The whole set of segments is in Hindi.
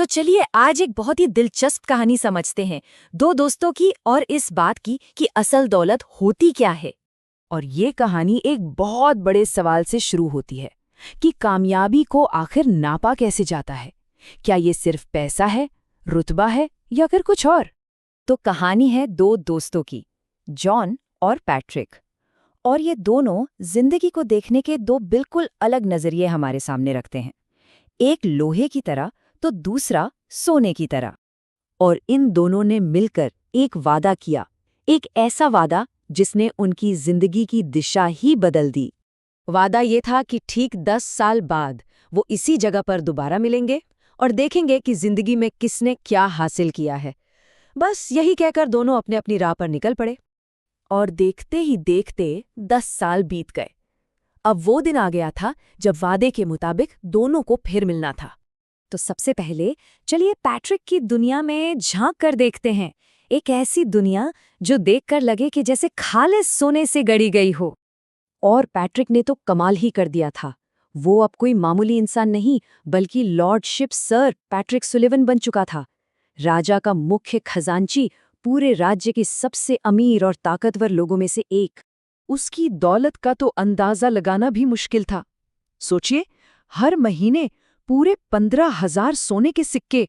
तो चलिए आज एक बहुत ही दिलचस्प कहानी समझते हैं, दो दोस्तों की और इस बात की कि असल दौलत होती क्या है। और ये कहानी एक बहुत बड़े सवाल से शुरू होती है कि कामयाबी को आखिर नापा कैसे जाता है। क्या ये सिर्फ पैसा है, रुतबा है या फिर कुछ और? तो कहानी है दो दोस्तों की, जॉन और पैट्रिक। और ये दोनों जिंदगी को देखने के दो बिल्कुल अलग नजरिए हमारे सामने रखते हैं, एक लोहे की तरह तो दूसरा सोने की तरह। और इन दोनों ने मिलकर एक वादा किया, एक ऐसा वादा जिसने उनकी जिंदगी की दिशा ही बदल दी। वादा ये था कि ठीक 10 साल बाद वो इसी जगह पर दोबारा मिलेंगे और देखेंगे कि जिंदगी में किसने क्या हासिल किया है। बस यही कहकर दोनों अपने अपनी राह पर निकल पड़े। और देखते ही देखते 10 साल बीत गए। अब वो दिन आ गया था जब वादे के मुताबिक दोनों को फिर मिलना था। तो सबसे पहले चलिए पैट्रिक की दुनिया में झांक कर देखते हैं, एक ऐसी दुनिया जो देखकर लगे कि जैसे खालिस सोने से गढ़ी गई हो। और पैट्रिक ने तो कमाल ही कर दिया था। वो अब कोई मामूली इंसान नहीं बल्कि लॉर्डशिप सर पैट्रिक सुलिवन बन चुका था, राजा का मुख्य खजांची, पूरे राज्य के सबसे अमीर और ताकतवर लोगों में से एक। उसकी दौलत का तो अंदाजा लगाना भी मुश्किल था। सोचिए, हर महीने पूरे 15,000 सोने के सिक्के,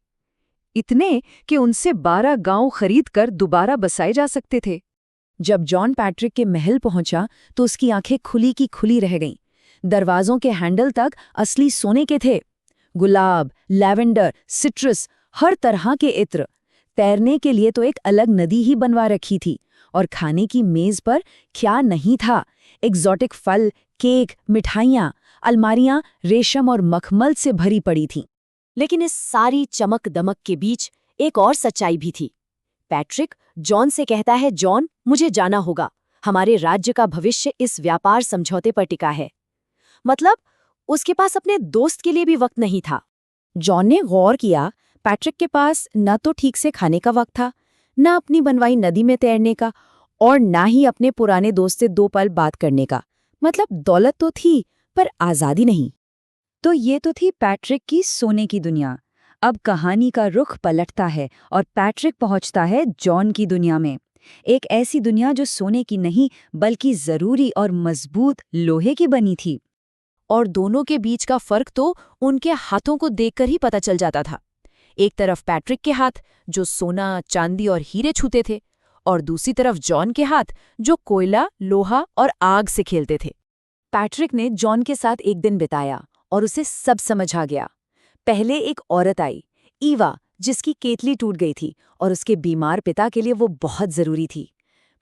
इतने कि उनसे 12 गांव खरीदकर दोबारा बसाए जा सकते थे। जब जॉन पैट्रिक के महल पहुंचा तो उसकी आंखें खुली की खुली रह गईं। दरवाजों के हैंडल तक असली सोने के थे। गुलाब, लैवेंडर, सिट्रस, हर तरह के इत्र। तैरने के लिए तो एक अलग नदी ही बनवा रखी थी। और खाने की मेज पर क्या नहीं था, एग्जॉटिक फल, केक, मिठाइयाँ, अलमारियां रेशम और मखमल से भरी पड़ी थीं। लेकिन इस सारी चमक दमक के बीच एक और सच्चाई भी थी। पैट्रिक जॉन से कहता है, जॉन, मुझे जाना होगा, हमारे राज्य का भविष्य इस व्यापार समझौते पर टिका है। मतलब उसके पास अपने दोस्त के लिए भी वक्त नहीं था। जॉन ने गौर किया, पैट्रिक के पास न तो ठीक से खाने का वक्त था, न अपनी बनवाई नदी में तैरने का, और न ही अपने पुराने दोस्त से 2 पल बात करने का। मतलब दौलत तो थी पर आज़ादी नहीं। तो ये तो थी पैट्रिक की सोने की दुनिया। अब कहानी का रुख पलटता है और पैट्रिक पहुंचता है जॉन की दुनिया में, एक ऐसी दुनिया जो सोने की नहीं बल्कि जरूरी और मजबूत लोहे की बनी थी। और दोनों के बीच का फर्क तो उनके हाथों को देखकर ही पता चल जाता था। एक तरफ पैट्रिक के हाथ जो सोना, चांदी और हीरे छूते थे, और दूसरी तरफ जॉन के हाथ जो कोयला, लोहा और आग से खेलते थे। पैट्रिक ने जॉन के साथ एक दिन बिताया और उसे सब समझ आ गया। पहले एक औरत आई, ईवा, जिसकी केतली टूट गई थी और उसके बीमार पिता के लिए वो बहुत जरूरी थी।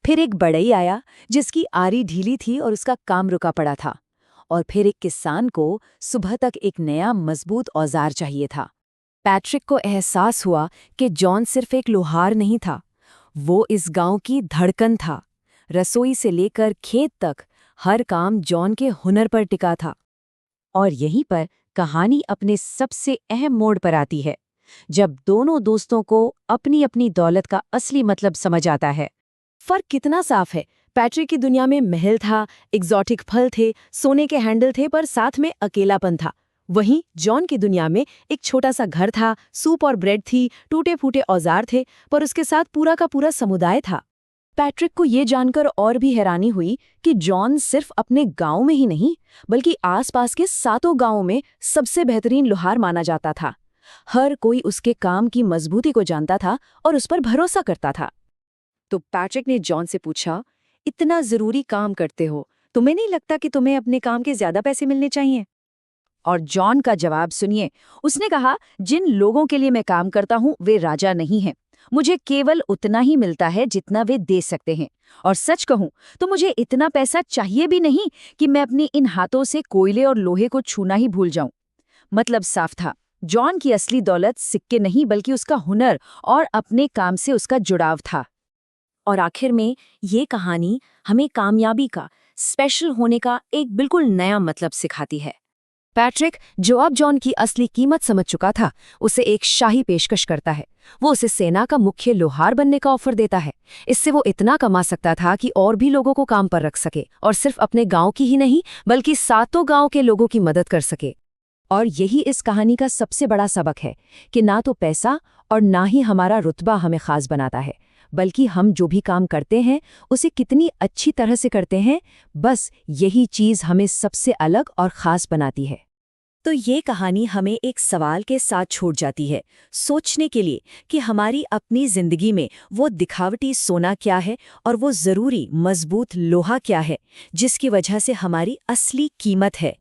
फिर एक बढ़ई आया जिसकी आरी ढीली थी और उसका काम रुका पड़ा था। और फिर एक किसान को सुबह तक एक नया मजबूत औजार चाहिए था। पैट्रिक को एहसास हुआ कि जॉन सिर्फ एक लोहार नहीं था, वो इस गांव की धड़कन था। रसोई से लेकर खेत तक हर काम जॉन के हुनर पर टिका था। और यहीं पर कहानी अपने सबसे अहम मोड़ पर आती है, जब दोनों दोस्तों को अपनी अपनी दौलत का असली मतलब समझ आता है। फर्क कितना साफ है। पैट्रिक की दुनिया में महल था, एग्जॉटिक फल थे, सोने के हैंडल थे, पर साथ में अकेलापन था। वहीं जॉन की दुनिया में एक छोटा सा घर था, सूप और ब्रेड थी, टूटे फूटे औजार थे, पर उसके साथ पूरा का पूरा समुदाय था। पैट्रिक को ये जानकर और भी हैरानी हुई कि जॉन सिर्फ अपने गांव में ही नहीं बल्कि आसपास के 7 गांवों में सबसे बेहतरीन लोहार माना जाता था। हर कोई उसके काम की मजबूती को जानता था और उस पर भरोसा करता था। तो पैट्रिक ने जॉन से पूछा, इतना जरूरी काम करते हो, तुम्हें नहीं लगता कि तुम्हें अपने काम के ज्यादा पैसे मिलने चाहिए? और जॉन का जवाब सुनिए। उसने कहा, जिन लोगों के लिए मैं काम करता हूं वे राजा नहीं हैं। मुझे केवल उतना ही मिलता है जितना वे दे सकते हैं। और सच कहूं तो मुझे इतना पैसा चाहिए भी नहीं कि मैं अपने इन हाथों से कोयले और लोहे को छूना ही भूल जाऊं। मतलब साफ था, जॉन की असली दौलत सिक्के नहीं बल्कि उसका हुनर और अपने काम से उसका जुड़ाव था। और आखिर में ये कहानी हमें कामयाबी का, स्पेशल होने का एक बिल्कुल नया मतलब सिखाती है। पैट्रिक, जो अब जॉन की असली कीमत समझ चुका था, उसे एक शाही पेशकश करता है। वो उसे सेना का मुख्य लोहार बनने का ऑफर देता है। इससे वो इतना कमा सकता था कि और भी लोगों को काम पर रख सके, और सिर्फ अपने गांव की ही नहीं बल्कि 7 गांव के लोगों की मदद कर सके। और यही इस कहानी का सबसे बड़ा सबक है कि ना तो पैसा और ना ही हमारा रुतबा हमें खास बनाता है, बल्कि हम जो भी काम करते हैं उसे कितनी अच्छी तरह से करते हैं, बस यही चीज़ हमें सबसे अलग और ख़ास बनाती है। तो ये कहानी हमें एक सवाल के साथ छोड़ जाती है, सोचने के लिए कि हमारी अपनी जिंदगी में वो दिखावटी सोना क्या है और वो ज़रूरी मजबूत लोहा क्या है, जिसकी वजह से हमारी असली कीमत है।